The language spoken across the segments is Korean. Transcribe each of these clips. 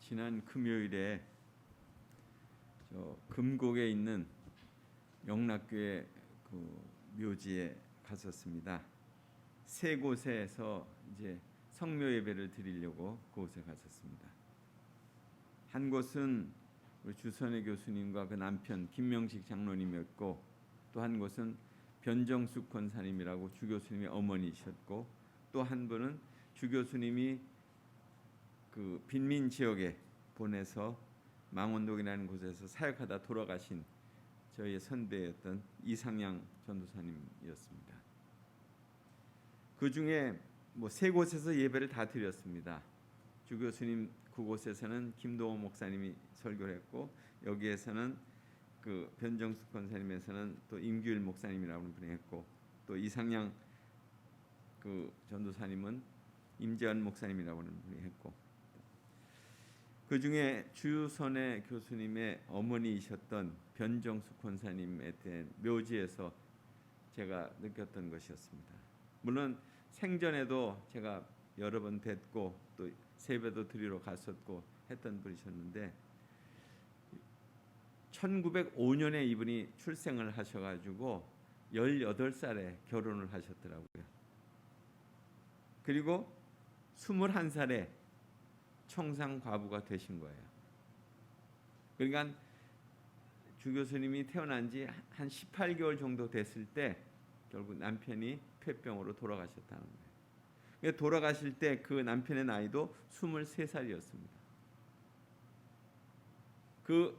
지난 금요일에 금곡에 있는 영락교회 그 묘지에 갔었습니다. 세 곳에서 이제 성묘 예배를 드리려고 그곳에 갔었습니다. 한 곳은 우리 주선혜 교수님과 그 남편 김명식 장로님이었고, 또 한 곳은 변정숙 권사님이라고 주 교수님의 어머니셨고, 또 한 분은 주 교수님이 그 빈민 지역에 보내서 망원동이라는 곳에서 사역하다 돌아가신 저희의 선배였던 이상양 전도사님이었습니다. 그 중에 세 곳에서 예배를 다 드렸습니다. 주 교수님 그곳에서는 김도호 목사님이 설교를 했고, 여기에서는 그 변정숙 권사님에서는 또 임규일 목사님이라고 하는 분이 했고, 또 이상양 그 전도사님은 임재원 목사님이라고 하는 분이 했고, 그 중에 주선혜 교수님의 어머니이셨던 변정숙 권사님에 대한 묘지에서 제가 느꼈던 것이었습니다. 물론 생전에도 제가 여러 번 뵙고 또 세배도 드리러 갔었고 했던 분이셨는데, 1905년에 이분이 출생을 하셔가지고 18살에 결혼을 하셨더라고요. 그리고 21살에 청상 과부가 되신 거예요. 그러니까 주 교수님이 태어난 지 한 18개월 정도 됐을 때 결국 남편이 폐병으로 돌아가셨다는 거예요. 돌아가실 때 그 남편의 나이도 23살이었습니다. 그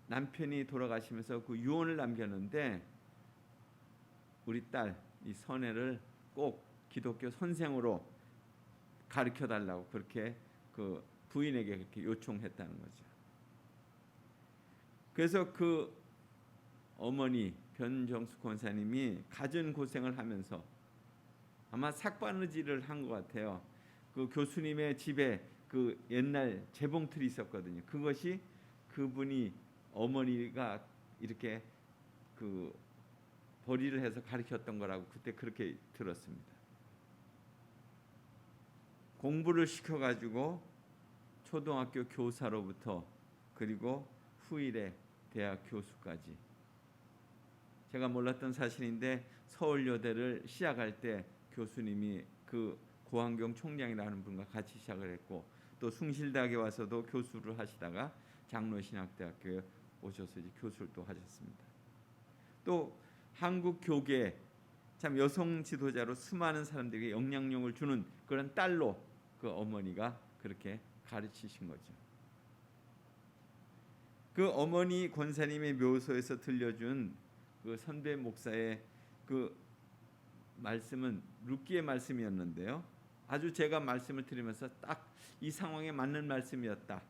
남편이 돌아가시면서 그 유언을 남겼는데, 우리 딸 이 선혜를 꼭 기독교 선생으로 가르쳐 달라고 그렇게 그 부인에게 그렇게 요청했다는 거죠. 그래서 그 어머니 변정숙 권사님이 갖은 고생을 하면서 아마 삭바느질을 한 것 같아요. 그 교수님의 집에 그 옛날 재봉틀이 있었거든요. 그것이 그분이 어머니가 이렇게 그 벌이를 해서 가르쳤던 거라고 그때 그렇게 들었습니다. 공부를 시켜가지고 초등학교 교사로부터 그리고 후일에 대학 교수까지, 제가 몰랐던 사실인데 서울여대를 시작할 때 교수님이 그 고한경 총장이라는 분과 같이 시작을 했고, 또 숭실대학에 와서도 교수를 하시다가 장로신학대학교에 오셔서 이제 교수를 또 하셨습니다. 또 한국 교계에 참 여성 지도자로 수많은 사람들에게 영향력을 주는 그런 딸로 그 어머니가 그렇게 가르치신 거죠. 그 어머니 권사님의 묘소에서 들려준 그 선배 목사의 그 말씀은 룻기의 말씀이었는데요, 아주 제가 말씀을 들으면서 딱 이 상황에 맞는 말씀이었다.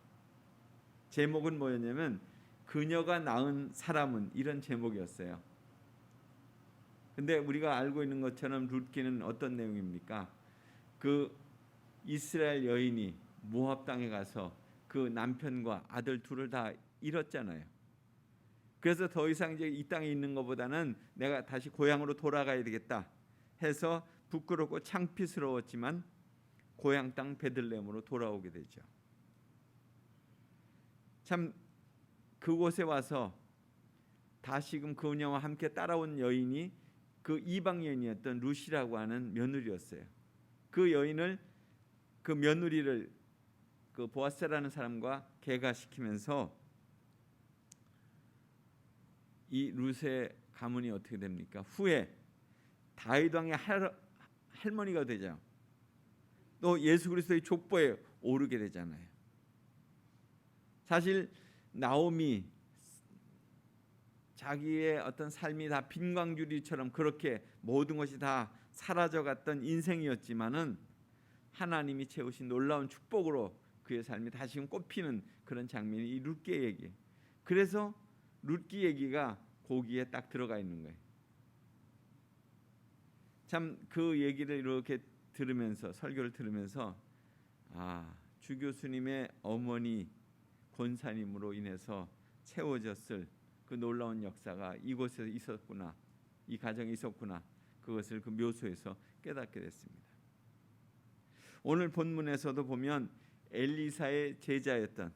제목은 뭐였냐면 그녀가 낳은 사람은, 이런 제목이었어요. 근데 우리가 알고 있는 것처럼 룻기는 어떤 내용입니까? 그 이스라엘 여인이 모압 땅에 가서 그 남편과 아들 둘을 다 잃었잖아요. 그래서 더 이상 이제 이 땅에 있는 것보다는 내가 다시 고향으로 돌아가야 되겠다 해서 부끄럽고 창피스러웠지만 고향 땅 베들레헴으로 돌아오게 되죠. 참 그곳에 와서 다시금 그녀와 함께 따라온 여인이 그 이방 여인이었던 룻이라고 하는 며느리였어요. 그 여인을, 그 며느리를 그 보아스라는 사람과 계가시키면서 이 룻의 가문이 어떻게 됩니까? 후에 다윗 왕의 할머니가 되죠. 또 예수 그리스도의 족보에 오르게 되잖아요. 사실 나오미 자기의 어떤 삶이 다 빈광주리처럼 그렇게 모든 것이 다 사라져갔던 인생이었지만은 하나님이 채우신 놀라운 축복으로 그의 삶이 다시금 꽃피는 그런 장면이 이 룻기 얘기. 그래서 룻기 얘기가 거기에 딱 들어가 있는 거예요. 참 그 얘기를 이렇게 들으면서, 설교를 들으면서, 주 교수님의 어머니 권사님으로 인해서 채워졌을 그 놀라운 역사가 이곳에 있었구나, 이 가정에 있었구나, 그것을 그 묘소에서 깨닫게 됐습니다. 오늘 본문에서도 보면 엘리사의 제자였던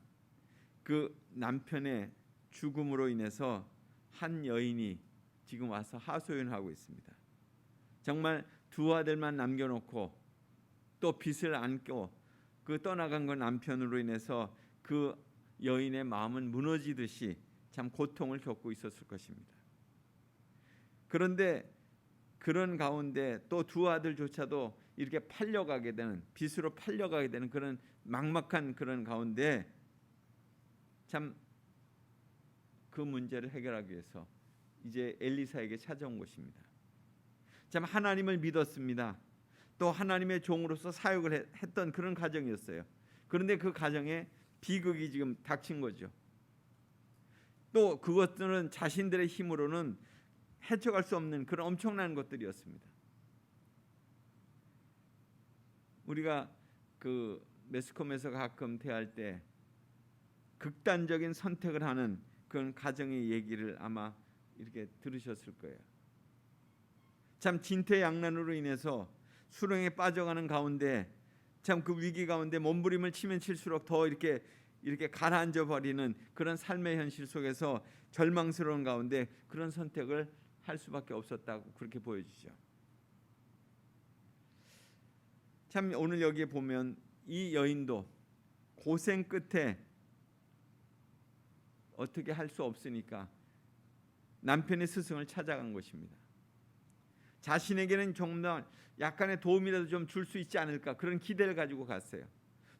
그 남편의 죽음으로 인해서 한 여인이 지금 와서 하소연하고 있습니다. 정말 두 아들만 남겨놓고 또 빚을 안고 그 떠나간 그 남편으로 인해서 그 여인의 마음은 무너지듯이 참 고통을 겪고 있었을 것입니다. 그런데 그런 가운데 또 두 아들조차도 이렇게 팔려가게 되는, 빚으로 팔려가게 되는 그런 막막한 그런 가운데 참 그 문제를 해결하기 위해서 이제 엘리사에게 찾아온 것입니다. 참 하나님을 믿었습니다. 또 하나님의 종으로서 사역을 했던 그런 가정이었어요. 그런데 그 가정에 비극이 지금 닥친 거죠. 또 그것들은 자신들의 힘으로는 헤쳐갈 수 없는 그런 엄청난 것들이었습니다. 우리가 그 매스컴에서 가끔 대할 때 극단적인 선택을 하는 그런 가정의 얘기를 아마 이렇게 들으셨을 거예요. 참 진퇴양난으로 인해서 수렁에 빠져가는 가운데 참 그 위기 가운데 몸부림을 치면 칠수록 더 이렇게 가라앉아 버리는 그런 삶의 현실 속에서 절망스러운 가운데 그런 선택을 할 수밖에 없었다고 그렇게 보여주죠. 참 오늘 여기에 보면 이 여인도 고생 끝에 어떻게 할 수 없으니까 남편의 스승을 찾아간 것입니다. 자신에게는 정말 약간의 도움이라도 좀 줄 수 있지 않을까 그런 기대를 가지고 갔어요.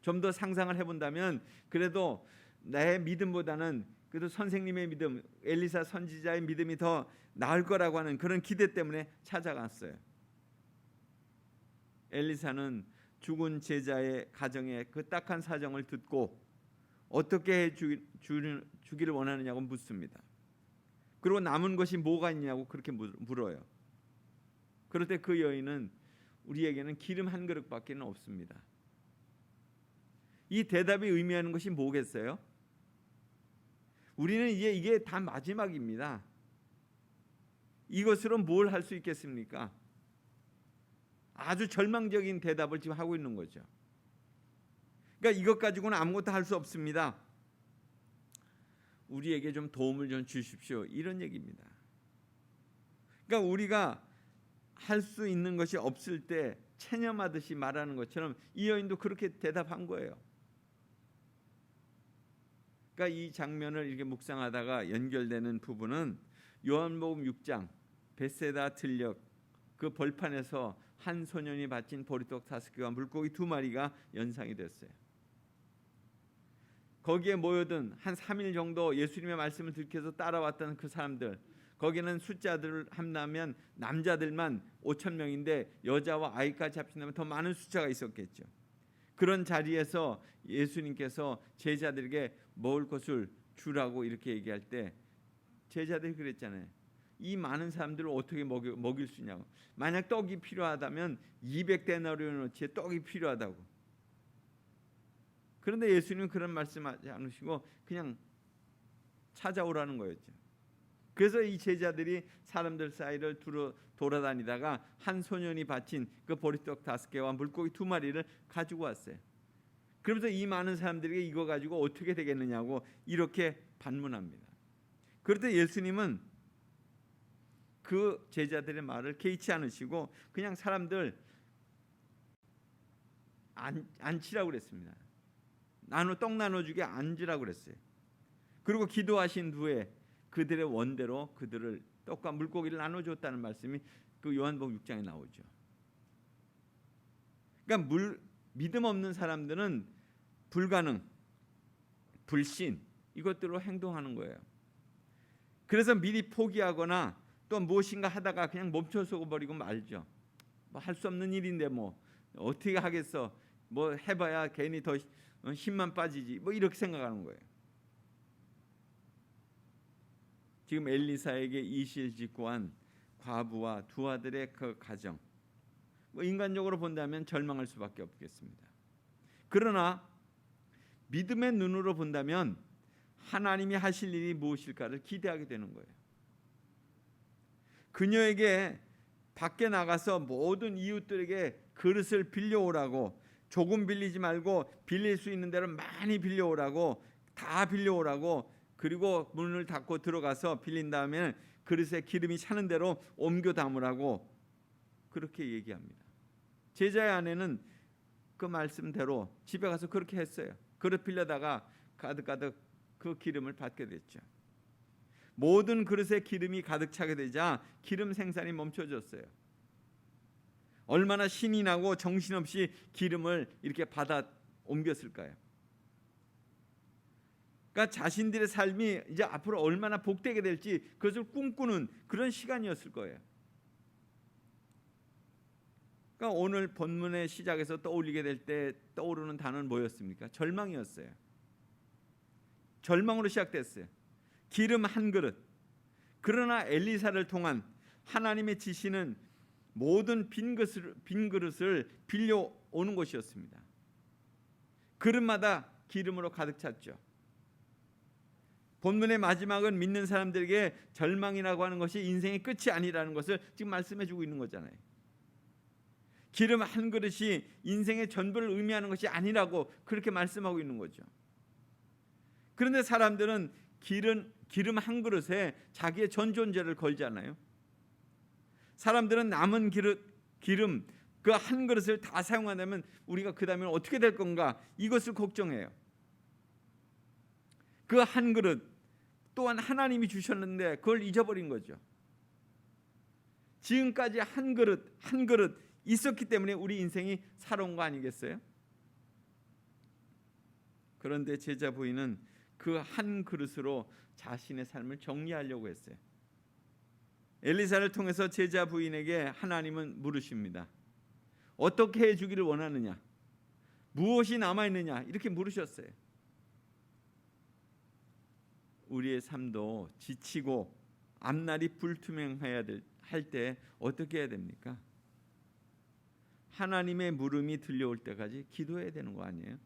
좀 더 상상을 해본다면 그래도 내 믿음보다는 그래도 선생님의 믿음, 엘리사 선지자의 믿음이 더 나을 거라고 하는 그런 기대 때문에 찾아갔어요. 엘리사는 죽은 제자의 가정의 그 딱한 사정을 듣고 어떻게 해주기를 원하느냐고 묻습니다. 그리고 남은 것이 뭐가 있냐고 그렇게 물어요. 그럴 때 그 여인은 우리에게는 기름 한 그릇밖에 없습니다. 이 대답이 의미하는 것이 뭐겠어요? 우리는 이게 다 마지막입니다. 이것으로 뭘 할 수 있겠습니까? 아주 절망적인 대답을 지금 하고 있는 거죠. 그러니까 이것 가지고는 아무것도 할 수 없습니다. 우리에게 좀 도움을 좀 주십시오. 이런 얘기입니다. 그러니까 우리가 할 수 있는 것이 없을 때 체념하듯이 말하는 것처럼 이 여인도 그렇게 대답한 거예요. 그러니까 이 장면을 이렇게 묵상하다가 연결되는 부분은 요한복음 6장 벳세다 들녘 그 벌판에서 한 소년이 바친 보리떡 5개와 물고기 2마리가 연상이 됐어요. 거기에 모여든 한 3일 정도 예수님의 말씀을 들켜서 따라왔던 그 사람들, 거기는 숫자들을 합하면 남자들만 5,000명인데 여자와 아이까지 합친다면 더 많은 숫자가 있었겠죠. 그런 자리에서 예수님께서 제자들에게 먹을 것을 주라고 이렇게 얘기할 때 제자들이 그랬잖아요. 이 많은 사람들을 어떻게 먹일 수 있냐고. 만약 떡이 필요하다면 200데나리온어치의 떡이 필요하다고. 그런데 예수님은 그런 말씀하지 않으시고 그냥 찾아오라는 거였죠. 그래서 이 제자들이 사람들 사이를 돌아다니다가 한 소년이 바친 그 보리떡 5개와 물고기 2마리를 가지고 왔어요. 그러면서 이 많은 사람들에게 이거 가지고 어떻게 되겠느냐고 이렇게 반문합니다. 그런데 예수님은 그 제자들의 말을 개의치 않으시고 그냥 사람들 앉히라고 그랬습니다. 떡 나눠주게 앉으라고 그랬어요. 그리고 기도하신 후에 그들의 원대로 그들을 떡과 물고기를 나눠줬다는 말씀이 그 요한복음 6장에 나오죠. 그러니까 믿음 없는 사람들은 불가능, 불신 이것들로 행동하는 거예요. 그래서 미리 포기하거나 또 무엇인가 하다가 그냥 멈춰서 버리고 말죠. 뭐 할 수 없는 일인데 뭐 어떻게 하겠어? 뭐 해봐야 괜히 더 힘만 빠지지. 뭐 이렇게 생각하는 거예요. 지금 엘리사에게 이실직고한 과부와 두 아들의 그 가정, 뭐 인간적으로 본다면 절망할 수밖에 없겠습니다. 그러나 믿음의 눈으로 본다면 하나님이 하실 일이 무엇일까를 기대하게 되는 거예요. 그녀에게 밖에 나가서 모든 이웃들에게 그릇을 빌려오라고 조금 빌리지 말고 빌릴 수 있는 대로 많이 빌려오라고, 다 빌려오라고, 그리고 문을 닫고 들어가서 빌린 다음에 그릇에 기름이 차는 대로 옮겨 담으라고 그렇게 얘기합니다. 제자의 아내는 그 말씀대로 집에 가서 그렇게 했어요. 그릇 빌려다가 가득가득 그 기름을 받게 됐죠. 모든 그릇에 기름이 가득 차게 되자 기름 생산이 멈춰졌어요. 얼마나 신이 나고 정신없이 기름을 이렇게 받아 옮겼을까요? 그러니까 자신들의 삶이 이제 앞으로 얼마나 복되게 될지 그것을 꿈꾸는 그런 시간이었을 거예요. 그러니까 오늘 본문의 시작에서 떠올리게 될 때 떠오르는 단어는 뭐였습니까? 절망이었어요. 절망으로 시작됐어요. 기름 한 그릇. 그러나 엘리사를 통한 하나님의 지시는 모든 빈 그릇을 빌려오는 것이었습니다. 그릇마다 기름으로 가득 찼죠. 본문의 마지막은 믿는 사람들에게 절망이라고 하는 것이 인생의 끝이 아니라는 것을 지금 말씀해 주고 있는 거잖아요. 기름 한 그릇이 인생의 전부를 의미하는 것이 아니라고 그렇게 말씀하고 있는 거죠. 그런데 사람들은 기름 한 그릇에 자기의 전존재를 걸잖아요. 사람들은 남은 기름 그 한 그릇을 다 사용한다면 우리가 그 다음에 어떻게 될 건가, 이것을 걱정해요. 그 한 그릇 또한 하나님이 주셨는데 그걸 잊어버린 거죠. 지금까지 한 그릇 있었기 때문에 우리 인생이 살아온 거 아니겠어요? 그런데 제자 부인은 그 한 그릇으로 자신의 삶을 정리하려고 했어요. 엘리사를 통해서 제자 부인에게 하나님은 물으십니다. 어떻게 해주기를 원하느냐? 무엇이 남아있느냐? 이렇게 물으셨어요. 우리의 삶도 지치고 앞날이 불투명해야 할 때 어떻게 해야 됩니까? 하나님의 물음이 들려올 때까지 기도해야 되는 거 아니에요?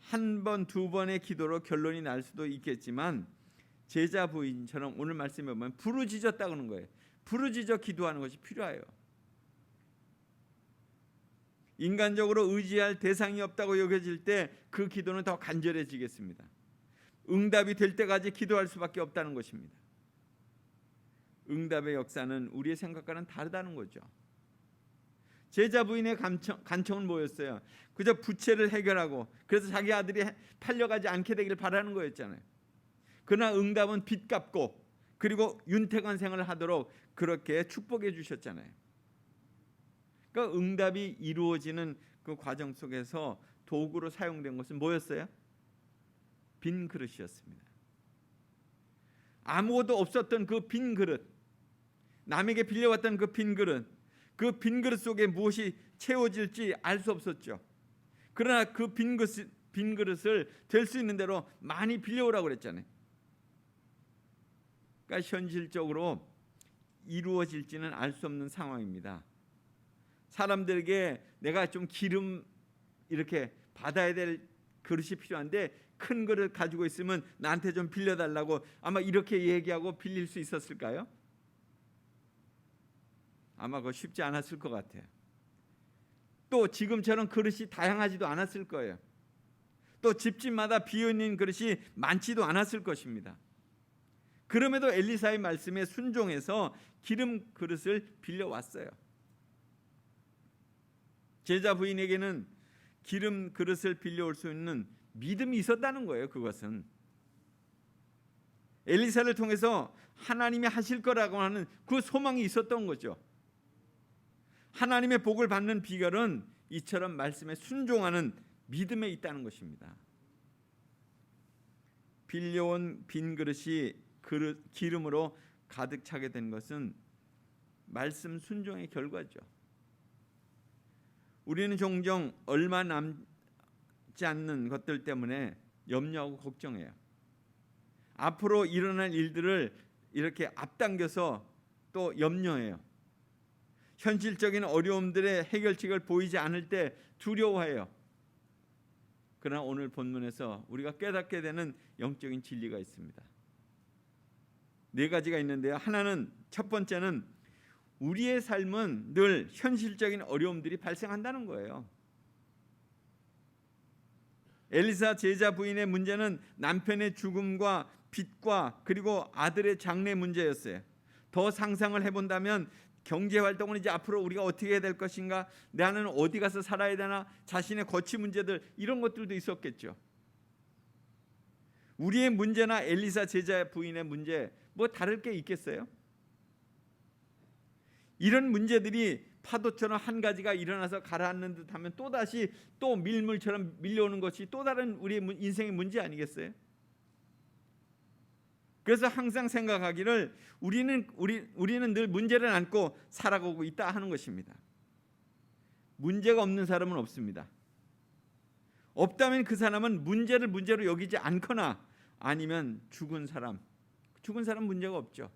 한 번, 두 번의 기도로 결론이 날 수도 있겠지만 제자 부인처럼 오늘 말씀에 보면 부르짖었다 그러는 거예요. 부르짖어 기도하는 것이 필요해요. 인간적으로 의지할 대상이 없다고 여겨질 때 그 기도는 더 간절해지겠습니다. 응답이 될 때까지 기도할 수밖에 없다는 것입니다. 응답의 역사는 우리의 생각과는 다르다는 거죠. 제자 부인의 간청은 뭐였어요? 그저 부채를 해결하고 그래서 자기 아들이 팔려가지 않게 되기를 바라는 거였잖아요. 그러나 응답은 빚 갚고 그리고 윤택한 생활을 하도록 그렇게 축복해 주셨잖아요. 그러니까 응답이 이루어지는 그 과정 속에서 도구로 사용된 것은 뭐였어요? 빈 그릇이었습니다. 아무것도 없었던 그 빈 그릇, 남에게 빌려왔던 그 빈 그릇 속에 무엇이 채워질지 알 수 없었죠. 그러나 그 빈 그릇을 될 수 있는 대로 많이 빌려오라고 그랬잖아요. 그러니까 현실적으로 이루어질지는 알 수 없는 상황입니다. 사람들에게 내가 좀 기름 이렇게 받아야 될 그릇이 필요한데 큰 그릇 가지고 있으면 나한테 좀 빌려달라고 아마 이렇게 얘기하고 빌릴 수 있었을까요? 아마 그거 쉽지 않았을 것 같아요. 또 지금처럼 그릇이 다양하지도 않았을 거예요. 또 집집마다 비어있는 그릇이 많지도 않았을 것입니다. 그럼에도 엘리사의 말씀에 순종해서 기름 그릇을 빌려왔어요. 제자 부인에게는 기름 그릇을 빌려올 수 있는 믿음이 있었다는 거예요. 그것은 엘리사를 통해서 하나님이 하실 거라고 하는 그 소망이 있었던 거죠. 하나님의 복을 받는 비결은 이처럼 말씀에 순종하는 믿음에 있다는 것입니다. 빌려온 빈 그릇이 기름으로 가득 차게 된 것은 말씀 순종의 결과죠. 우리는 종종 얼마 남지 않는 것들 때문에 염려하고 걱정해요. 앞으로 일어날 일들을 이렇게 앞당겨서 또 염려해요. 현실적인 어려움들의 해결책을 보이지 않을 때 두려워해요. 그러나 오늘 본문에서 우리가 깨닫게 되는 영적인 진리가 있습니다. 네 가지가 있는데요. 하나는, 첫 번째는 우리의 삶은 늘 현실적인 어려움들이 발생한다는 거예요. 엘리사 제자 부인의 문제는 남편의 죽음과 빚과 그리고 아들의 장례 문제였어요. 더 상상을 해본다면 경제 활동은 이제 앞으로 우리가 어떻게 해야 될 것인가, 나는 어디 가서 살아야 되나, 자신의 거취 문제들, 이런 것들도 있었겠죠. 우리의 문제나 엘리사 제자 부인의 문제 뭐 다를 게 있겠어요? 이런 문제들이 파도처럼 한 가지가 일어나서 가라앉는 듯하면 또다시 또 밀물처럼 밀려오는 것이 또 다른 우리의 인생의 문제 아니겠어요? 그래서 항상 생각하기를 우리는 늘 문제를 안고 살아가고 있다 하는 것입니다. 문제가 없는 사람은 없습니다. 없다면 그 사람은 문제를 문제로 여기지 않거나 아니면 죽은 사람 문제가 없죠.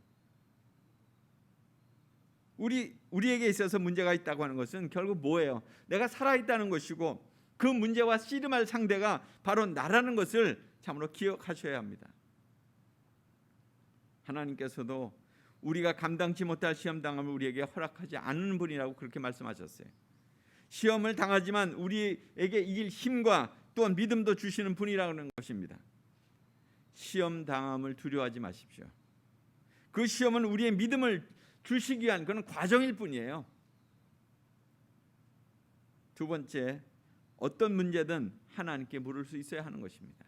우리에게 있어서 문제가 있다고 하는 것은 결국 뭐예요? 내가 살아있다는 것이고 그 문제와 씨름할 상대가 바로 나라는 것을 참으로 기억하셔야 합니다. 하나님께서도 우리가 감당치 못할 시험 당함을 우리에게 허락하지 않는 분이라고 그렇게 말씀하셨어요. 시험을 당하지만 우리에게 이길 힘과 또한 믿음도 주시는 분이라는 것입니다. 시험 당함을 두려워하지 마십시오. 그 시험은 우리의 믿음을 주시기 위한 그런 과정일 뿐이에요. 두 번째, 어떤 문제든 하나님께 물을 수 있어야 하는 것입니다.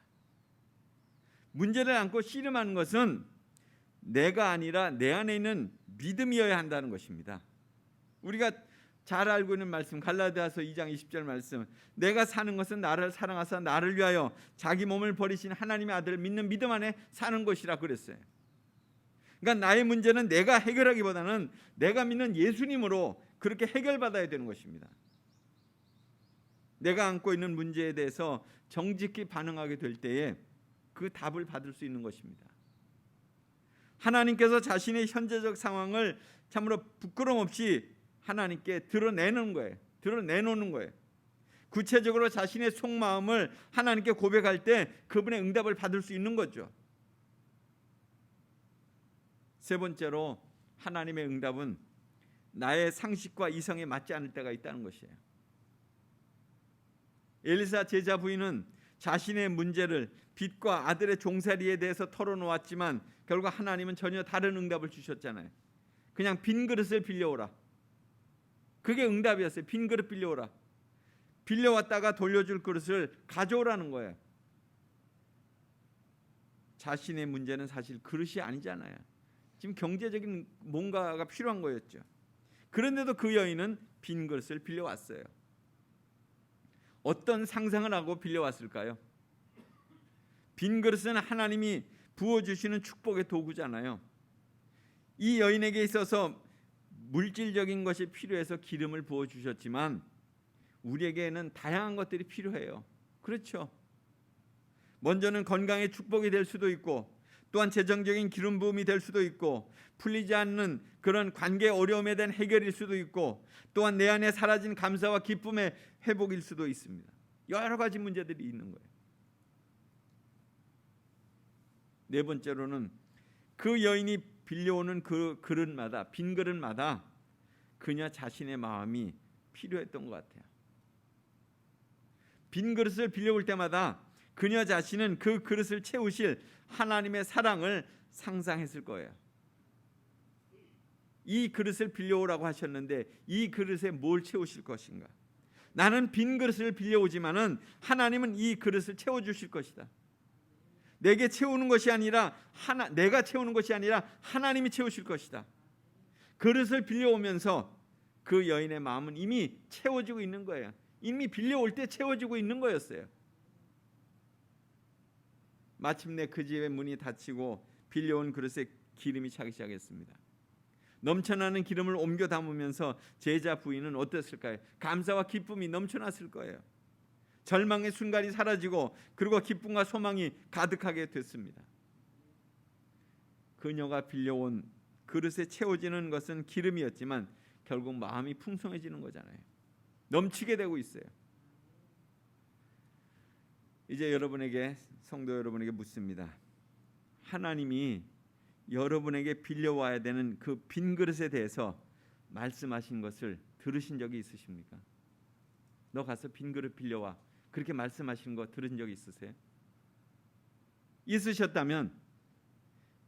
문제를 안고 씨름하는 것은 내가 아니라 내 안에 있는 믿음이어야 한다는 것입니다. 우리가 잘 알고 있는 말씀, 갈라디아서 2장 20절 말씀, 내가 사는 것은 나를 사랑하사 나를 위하여 자기 몸을 버리신 하나님의 아들을 믿는 믿음 안에 사는 것이라 그랬어요. 그러니까 나의 문제는 내가 해결하기보다는 내가 믿는 예수님으로 그렇게 해결받아야 되는 것입니다. 내가 안고 있는 문제에 대해서 정직히 반응하게 될 때에 그 답을 받을 수 있는 것입니다. 하나님께서 자신의 현재적 상황을 참으로 부끄럼 없이 하나님께 드러내는 거예요. 드러내놓는 거예요. 구체적으로 자신의 속마음을 하나님께 고백할 때 그분의 응답을 받을 수 있는 거죠. 세 번째로, 하나님의 응답은 나의 상식과 이성에 맞지 않을 때가 있다는 것이에요. 엘리사 제자 부인은 자신의 문제를 빚과 아들의 종살이에 대해서 털어놓았지만 결국 하나님은 전혀 다른 응답을 주셨잖아요. 그냥 빈 그릇을 빌려오라. 그게 응답이었어요. 빈 그릇 빌려오라. 빌려왔다가 돌려줄 그릇을 가져오라는 거예요. 자신의 문제는 사실 그릇이 아니잖아요. 지금 경제적인 뭔가가 필요한 거였죠. 그런데도 그 여인은 빈 그릇을 빌려왔어요. 어떤 상상을 하고 빌려왔을까요? 빈 그릇은 하나님이 부어주시는 축복의 도구잖아요. 이 여인에게 있어서 물질적인 것이 필요해서 기름을 부어주셨지만 우리에게는 다양한 것들이 필요해요. 그렇죠? 먼저는 건강의 축복이 될 수도 있고, 또한 재정적인 기름 부음이 될 수도 있고, 풀리지 않는 그런 관계 어려움에 대한 해결일 수도 있고, 또한 내 안에 사라진 감사와 기쁨의 회복일 수도 있습니다. 여러 가지 문제들이 있는 거예요. 네 번째로는 그 여인이 빌려오는 그 그릇마다, 빈 그릇마다 그녀 자신의 마음이 필요했던 것 같아요. 빈 그릇을 빌려올 때마다 그녀 자신은 그 그릇을 채우실 하나님의 사랑을 상상했을 거예요. 이 그릇을 빌려오라고 하셨는데 이 그릇에 뭘 채우실 것인가? 나는 빈 그릇을 빌려오지만은 하나님은 이 그릇을 채워주실 것이다. 내게 채우는 것이 아니라 내가 채우는 것이 아니라 하나님이 채우실 것이다. 그릇을 빌려오면서 그 여인의 마음은 이미 채워지고 있는 거예요. 이미 빌려올 때 채워지고 있는 거였어요. 마침내 그 집의 문이 닫히고 빌려온 그릇에 기름이 차기 시작했습니다. 넘쳐나는 기름을 옮겨 담으면서 제자 부인은 어땠을까요? 감사와 기쁨이 넘쳐났을 거예요. 절망의 순간이 사라지고 그리고 기쁨과 소망이 가득하게 됐습니다. 그녀가 빌려온 그릇에 채워지는 것은 기름이었지만 결국 마음이 풍성해지는 거잖아요. 넘치게 되고 있어요. 이제 여러분에게, 성도 여러분에게 묻습니다. 하나님이 여러분에게 빌려와야 되는 그 빈 그릇에 대해서 말씀하신 것을 들으신 적이 있으십니까? 너 가서 빈 그릇 빌려와. 그렇게 말씀하시는 거 들은 적 있으세요? 있으셨다면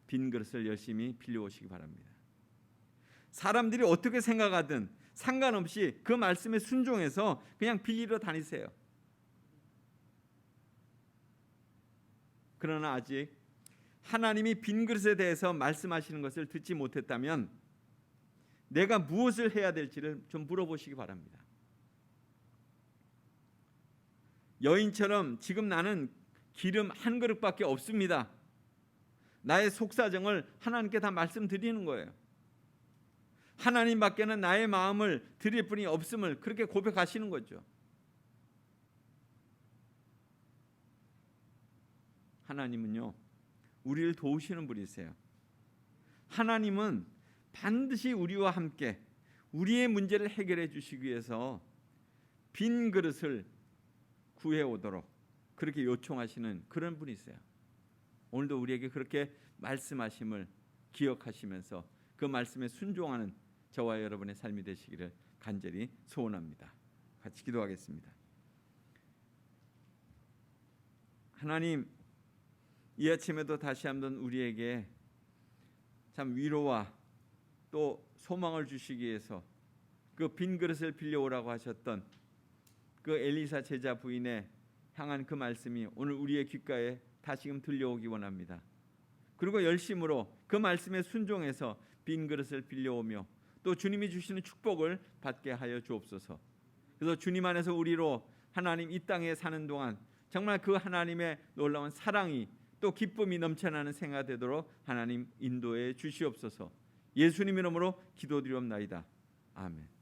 빈 그릇을 열심히 빌려오시기 바랍니다. 사람들이 어떻게 생각하든 상관없이 그 말씀에 순종해서 그냥 빌리러 다니세요. 그러나 아직 하나님이 빈 그릇에 대해서 말씀하시는 것을 듣지 못했다면 내가 무엇을 해야 될지를 좀 물어보시기 바랍니다. 여인처럼 지금 나는 기름 한 그릇밖에 없습니다. 나의 속사정을 하나님께 다 말씀드리는 거예요. 하나님밖에는 나의 마음을 드릴 분이 없음을 그렇게 고백하시는 거죠. 하나님은요, 우리를 도우시는 분이세요. 하나님은 반드시 우리와 함께 우리의 문제를 해결해 주시기 위해서 빈 그릇을 구해 오도록 그렇게 요청하시는 그런 분이세요. 오늘도 우리에게 그렇게 말씀하심을 기억하시면서 그 말씀에 순종하는 저와 여러분의 삶이 되시기를 간절히 소원합니다. 같이 기도하겠습니다. 하나님, 이 아침에도 다시 한번 우리에게 참 위로와 또 소망을 주시기 위해서 그 빈 그릇을 빌려오라고 하셨던 그 엘리사 제자 부인의 향한 그 말씀이 오늘 우리의 귓가에 다시금 들려오기 원합니다. 그리고 열심으로 그 말씀에 순종해서 빈 그릇을 빌려오며 또 주님이 주시는 축복을 받게 하여 주옵소서. 그래서 주님 안에서 우리로 하나님 이 땅에 사는 동안 정말 그 하나님의 놀라운 사랑이 또 기쁨이 넘쳐나는 생활 되도록 하나님 인도해 주시옵소서. 예수님 이름으로 기도드리옵나이다. 아멘.